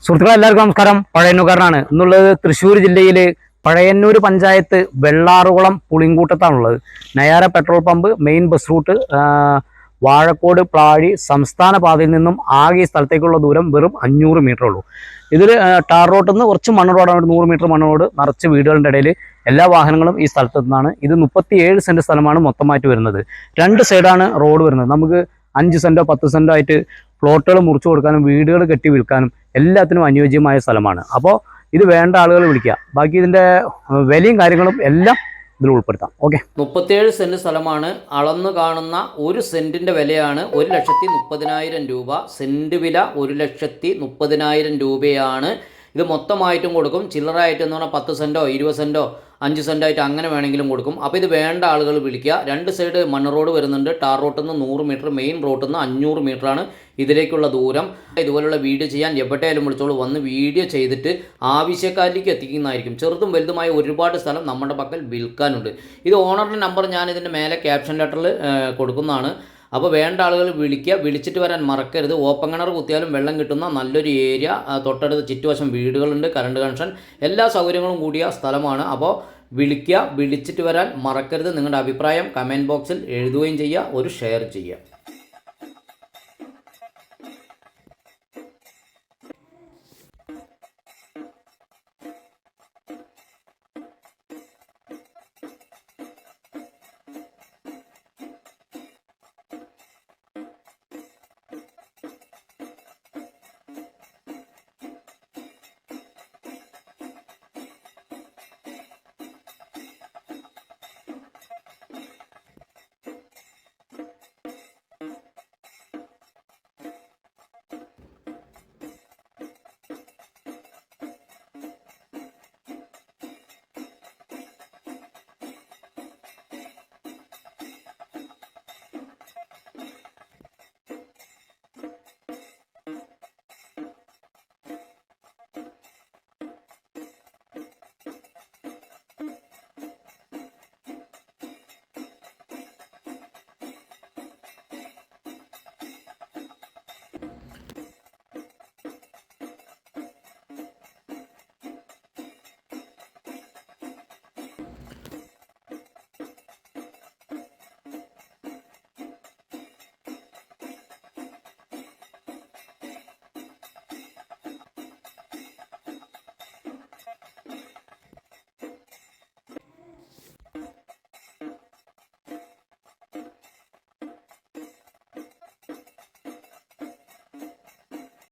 സുഹൃത്തുക്കളെ എല്ലാവർക്കും നമസ്കാരം. പഴയന്നൂർക്കാരനാണ്. ഇന്നുള്ളത് തൃശ്ശൂർ ജില്ലയിലെ പഴയന്നൂർ പഞ്ചായത്ത് വെള്ളാറുകുളം പുളിങ്കൂട്ടത്താണുള്ളത്. Nayara petrol pump main bus route Vazhakode Plazhi സംസ്ഥാന പാതയിൽ നിന്നും ആകെ ഈ സ്ഥലത്തേക്കുള്ള ദൂരം വെറും 500 മീറ്റർ ഉള്ളൂ. ഇതിൽ ടാർ റോഡിൽ നിന്ന് കുറച്ച് മണ്ണ് റോഡാണ്, 100 മീറ്റർ മണ്ണ് റോഡ് നിറച്ച് വീടുകളുടെ ഇടയിൽ എല്ലാ വാഹനങ്ങളും ഈ സ്ഥലത്ത് നിന്നാണ്. ഇത് 37 സെൻറ്റ് സ്ഥലമാണ് മൊത്തമായിട്ട് വരുന്നത്. 2 സൈഡാണ് റോഡ് വരുന്നത്. നമുക്ക് 5 സെൻറ്റോ 10 സെൻറ്റോ ആയിട്ട് പ്ലോട്ടുകൾ മുറിച്ചു കൊടുക്കാനും വീടുകൾ കെട്ടി വിൽക്കാനും എല്ലാത്തിനും അനുയോജ്യമായ സ്ഥലമാണ്. അപ്പോൾ ഇത് വേണ്ട ആളുകൾ വിളിക്കുക. ബാക്കി ഇതിൻ്റെ വിലയും കാര്യങ്ങളും എല്ലാം ഇതിൽ ഉൾപ്പെടുത്താം. ഓക്കെ, 37 സെൻറ്റ് സ്ഥലമാണ്. അളന്നു കാണുന്ന ഒരു സെൻറ്റിൻ്റെ വിലയാണ് 1,30,000 രൂപ. സെൻറ്റ് വില 1,30,000 രൂപയാണ്. ഇത് മൊത്തമായിട്ടും കൊടുക്കും. ചില്ലറായിട്ട് എന്ന് പറഞ്ഞാൽ 10 സെൻറ്റോ 20 സെൻറ്റോ 5 സെൻറ്റായിട്ട് അങ്ങനെ വേണമെങ്കിലും കൊടുക്കും. അപ്പോൾ ഇത് വേണ്ട ആളുകൾ വിളിക്കുക. 2 സൈഡ് മണ്ണ് റോഡ് വരുന്നുണ്ട്. ടാർ റോട്ടിൽ നിന്ന് 100 മീറ്റർ, മെയിൻ റോട്ടിൽ നിന്ന് 500 മീറ്ററാണ് ഇതിലേക്കുള്ള ദൂരം. ഇതുപോലുള്ള വീഡിയോ ചെയ്യാൻ എവിടെയായാലും വിളിച്ചോളൂ. വന്ന് വീഡിയോ ചെയ്തിട്ട് ആവശ്യക്കാരിലേക്ക് എത്തിക്കുന്നതായിരിക്കും. ചെറുതും വലുതുമായ ഒരുപാട് സ്ഥലം നമ്മുടെ പക്കൽ വിൽക്കാനുണ്ട്. ഇത് ഓണറിൻ്റെ നമ്പർ ഞാൻ ഇതിൻ്റെ മേലെ ക്യാപ്ഷൻ ലെറ്ററിൽ കൊടുക്കുന്നതാണ്. അപ്പോൾ വേണ്ട ആളുകൾ വിളിക്കുക. വിളിച്ചിട്ട് വരാൻ മറക്കരുത്. ഓപ്പൺ കിണർ കുത്തിയാലും വെള്ളം കിട്ടുന്ന നല്ലൊരു ഏരിയ, തൊട്ടടുത്ത് ചുറ്റുവശം വീടുകളുണ്ട്, കറണ്ട് കണക്ഷൻ, എല്ലാ സൗകര്യങ്ങളും കൂടിയ സ്ഥലമാണ്. അപ്പോൾ വിളിക്കുക. വിളിച്ചിട്ട് വരാൻ മറക്കരുത്. നിങ്ങളുടെ അഭിപ്രായം കമൻറ്റ് ബോക്സിൽ എഴുതുകയും ചെയ്യുക, ഒരു ഷെയർ ചെയ്യുക.